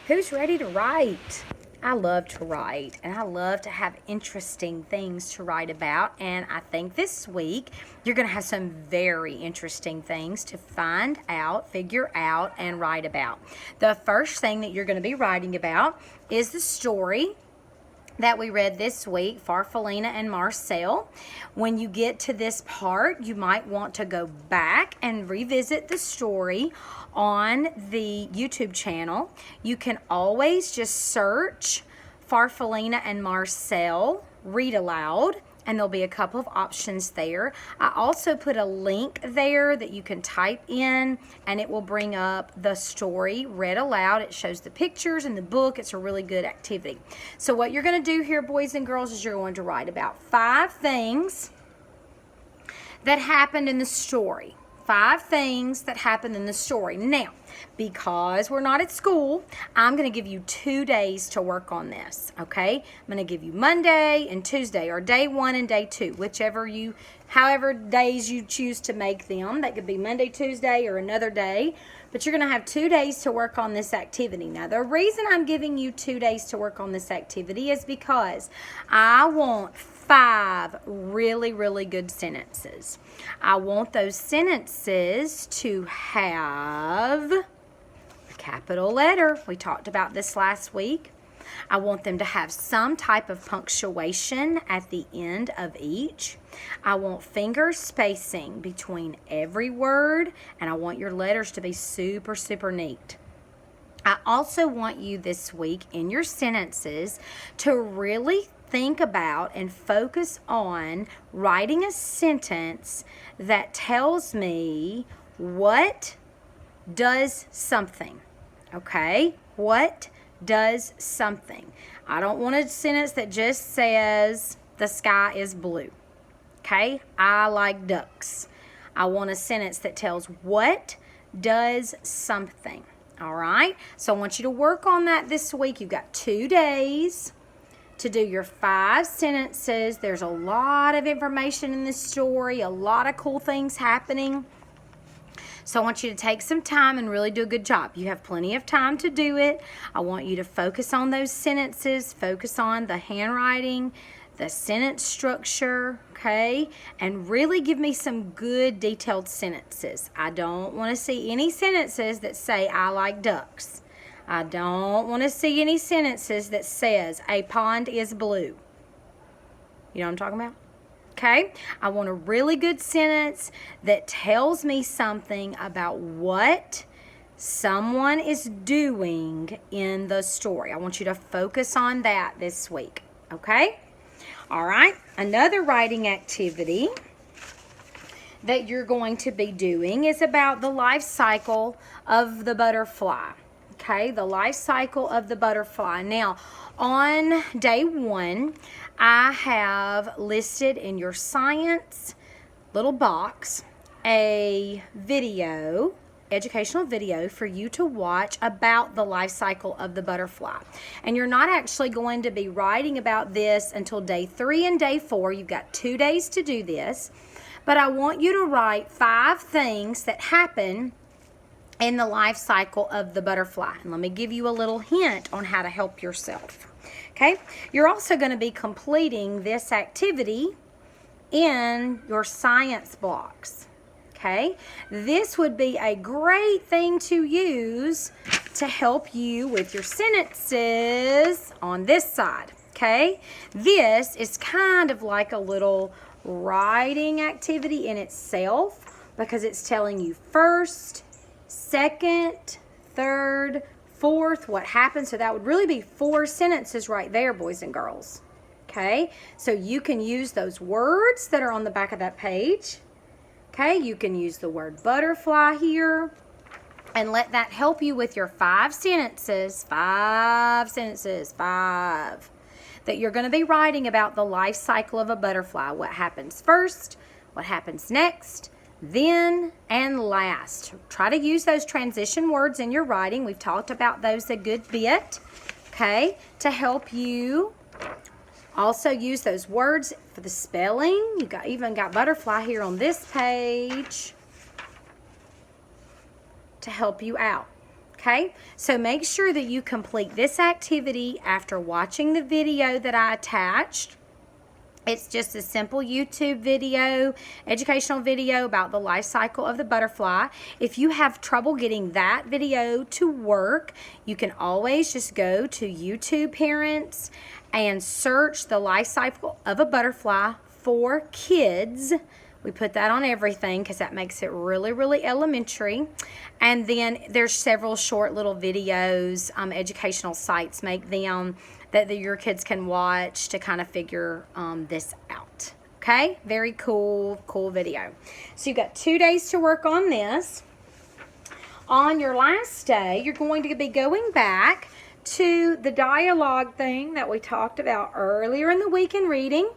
Who's ready to write? I love to write, and I love to have interesting things to write about, and I think this week you're going to have some very interesting things to find out, figure out, and write about. The first thing that you're going to be writing about is the story that we read this week, Farfalina and Marcel. When you get to this part, you might want to go back and revisit the story on the YouTube channel. You can always just search Farfalina and Marcel, read aloud, and there'll be a couple of options there. I also put a link there that you can type in, and it will bring up the story read aloud. It shows the pictures and the book. It's a really good activity. So what you're going to do here, boys and girls, is you're going to write about 5 things that happened in the story. 5 things that happened in the story. Now, because we're not at school, I'm going to give you 2 days to work on this, okay? I'm going to give you Monday and Tuesday, or day 1 and day 2, however days you choose to make them. That could be Monday, Tuesday, or another day. But you're going to have 2 days to work on this activity. Now, the reason I'm giving you 2 days to work on this activity is because I want 5 really, really good sentences. I want those sentences to have a capital letter. We talked about this last week. I want them to have some type of punctuation at the end of each. I want finger spacing between every word, and I want your letters to be super, super neat. I also want you this week in your sentences to really think about and focus on writing a sentence that tells me what does something, okay? What does something. I don't want a sentence that just says the sky is blue, okay? I like ducks. I want a sentence that tells what does something, all right? So I want you to work on that this week. You've got 2 days to do your 5 sentences. There's a lot of information in this story, a lot of cool things happening. So I want you to take some time and really do a good job. You have plenty of time to do it. I want you to focus on those sentences, focus on the handwriting, the sentence structure, okay? And really give me some good detailed sentences. I don't want to see any sentences that say, I like ducks. I don't want to see any sentences that says, a pond is blue. You know what I'm talking about? Okay? I want a really good sentence that tells me something about what someone is doing in the story. I want you to focus on that this week. Okay? All right. Another writing activity that you're going to be doing is about the life cycle of the butterfly. Okay, the life cycle of the butterfly. Now, on day 1, I have listed in your science little box a video, educational video for you to watch about the life cycle of the butterfly. And you're not actually going to be writing about this until day 3 and day 4. You've got 2 days to do this. But I want you to write 5 things that happen in the life cycle of the butterfly. And let me give you a little hint on how to help yourself. Okay? You're also going to be completing this activity in your science blocks. Okay? This would be a great thing to use to help you with your sentences on this side. Okay? This is kind of like a little writing activity in itself because it's telling you first, second, third, fourth, what happened. So that would really be 4 sentences right there, boys and girls. Okay, so you can use those words that are on the back of that page. Okay, you can use the word butterfly here and let that help you with your 5 sentences, 5 that you're going to be writing about the life cycle of a butterfly. What happens first, what happens next, then, and last. Try to use those transition words in your writing. We've talked about those a good bit, okay, to help you. Also use those words for the spelling. You even got butterfly here on this page to help you out. Okay, so make sure that you complete this activity after watching the video that I attached. It's just a simple YouTube video, educational video about the life cycle of the butterfly. If you have trouble getting that video to work, you can always just go to YouTube Parents and search the life cycle of a butterfly for kids. We put that on everything because that makes it really, really elementary. And then there's several short little videos, educational sites make them that your kids can watch to kind of figure this out. Okay, very cool video. So you've got 2 days to work on this. On your last day, you're going to be going back to the dialogue thing that we talked about earlier in the week in reading.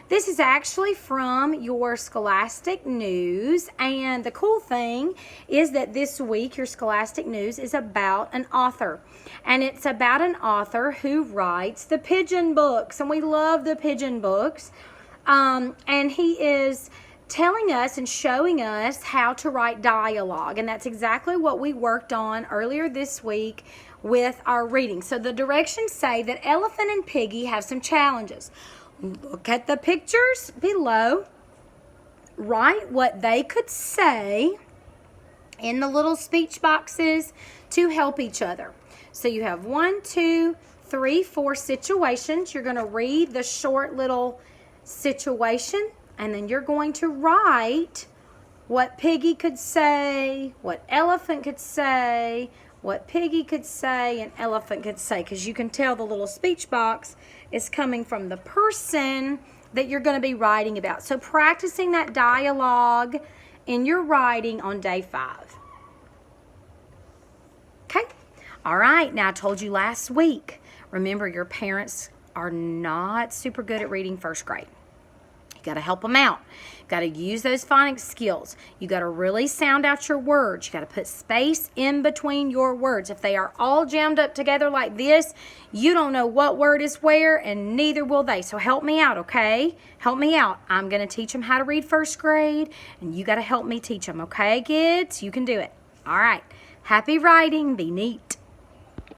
This is actually from your Scholastic News, and the cool thing is that this week your Scholastic News is about an author, and it's about an author who writes the pigeon books, and we love the pigeon books, and he is telling us and showing us how to write dialogue, and that's exactly what we worked on earlier this week with our reading. So the directions say that Elephant and Piggy have some challenges. Look at the pictures below. Write what they could say in the little speech boxes to help each other. So you have 1, 2, 3, 4 situations. You're going to read the short little situation, and then you're going to write what Piggy could say, what Elephant could say, what Piggy could say, and Elephant could say, because you can tell the little speech box is coming from the person that you're going to be writing about. So practicing that dialogue in your writing on day 5. Okay? All right. Now, I told you last week, remember your parents are not super good at reading first grade. You got to help them out. You got to use those phonics skills. You got to really sound out your words. You got to put space in between your words. If they are all jammed up together like this, you don't know what word is where, and neither will they. So help me out, okay? Help me out. I'm going to teach them how to read first grade, and you got to help me teach them, okay, kids? You can do it. All right. Happy writing. Be neat.